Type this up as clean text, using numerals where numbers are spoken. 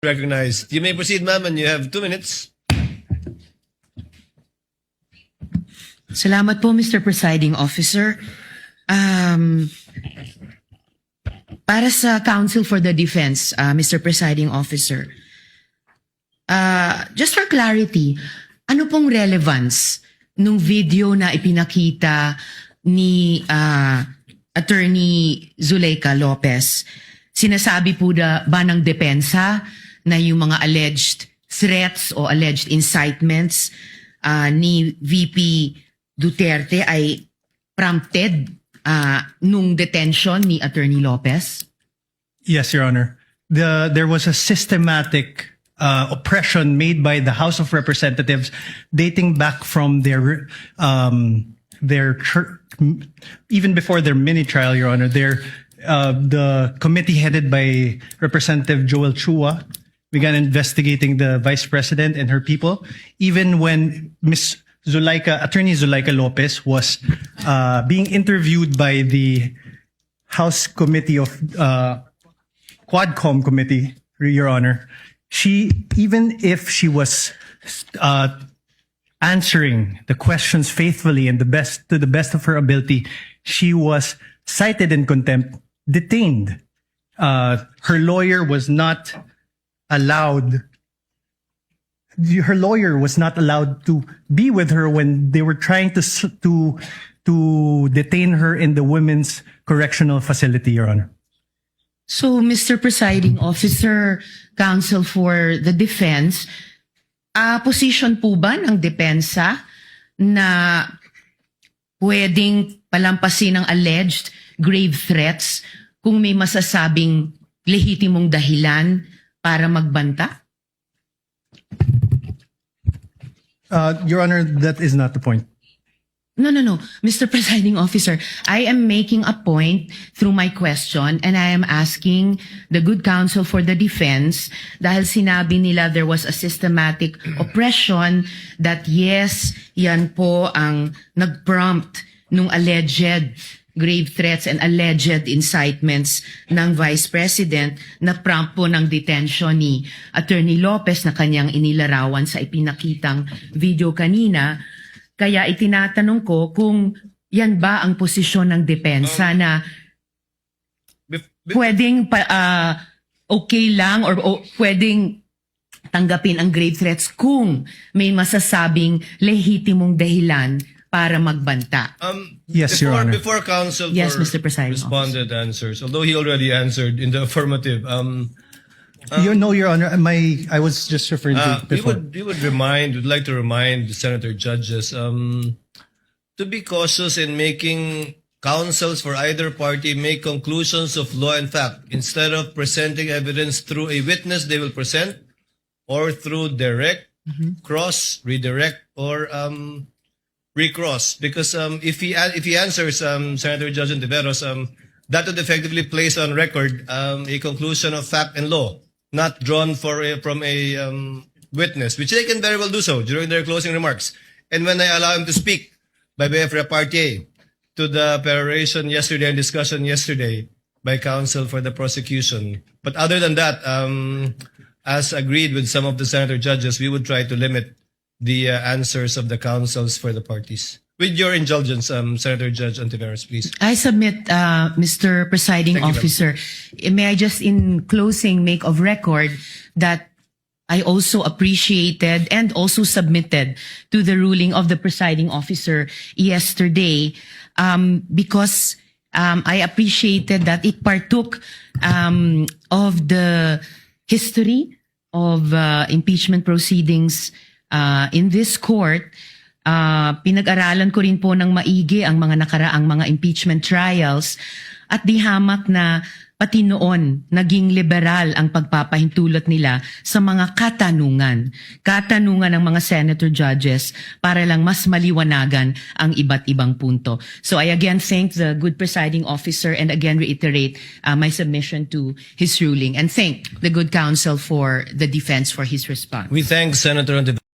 Recognized. You may proceed, ma'am, and you have 2 minutes. Salamat po, Mr. Presiding Officer. Para sa Counsel for the Defense, Mr. Presiding Officer, just for clarity, ano pong relevance nung video na ipinakita ni Attorney Zuleika Lopez? Sinasabi po ba ng depensa na yung mga alleged threats o alleged incitements ni VP Duterte ay prompted nung detention ni Attorney Lopez? Yes, Your Honor. There was a systematic oppression made by the House of Representatives dating back from their even before their mini trial, Your Honor. The committee headed by Representative Joel Chua began investigating the Vice President and her people, even when Attorney Zuleika Lopez was being interviewed by the House Committee of Quadcom Committee, Your Honor. Even if she was answering the questions faithfully and to the best of her ability, she was cited in contempt, detained. Her lawyer was not allowed to be with her when they were trying to detain her in the Women's Correctional Facility, Your Honor. So, Mr. Presiding Officer, Counsel for the Defense, position po ba ng depensa na pwedeng palampasin ang alleged grave threats kung may masasabing lehitimong dahilan para magbanta? Your Honor, that is not the point. No. Mr. Presiding Officer, I am making a point through my question and I am asking the good counsel for the defense dahil sinabi nila there was a systematic oppression that yes, yan po ang nag-prompt nung alleged grave threats and alleged incitements ng Vice President na prompt po ng detention ni Attorney Lopez na kanyang inilarawan sa ipinakitang video kanina. Kaya itinatanong ko kung yan ba ang posisyon ng depensa na pwedeng okay lang or pwedeng tanggapin ang grave threats kung may masasabing lehitimong dahilan para magbanta. Yes, Your Honor. Before counsel Yes, for Mr. Presiding responded answers, although he already answered in the affirmative, Your Honor, I was just referring to before. would like to remind the senator judges to be cautious in making counsels for either party make conclusions of law and fact instead of presenting evidence through a witness they will present or through direct, cross, redirect, or recross. Because if he answers Senator Judge Ontiveros, that would effectively place on record a conclusion of fact and law, not drawn from a witness, which they can very well do so during their closing remarks. And when I allow him to speak by way of repartee to the peroration yesterday and discussion yesterday by counsel for the prosecution. But other than that, as agreed with some of the senator judges, we would try to limit the answers of the counsels for the parties. With your indulgence, Senator Judge Ontiveros, please. I submit, Mr. Presiding Officer, may I just in closing make of record that I also appreciated and also submitted to the ruling of the presiding officer yesterday because I appreciated that it partook of the history of impeachment proceedings in this court. Pinag-aralan ko rin po ng maigi ang mga nakaraang mga impeachment trials at di hamak na pati noon naging liberal ang pagpapahintulot nila sa mga katanungan ng mga senator judges para lang mas maliwanagan ang iba't ibang punto. So I again thank the good presiding officer and again reiterate my submission to his ruling and thank the good counsel for the defense for his response. We thank Senator Ontiveros.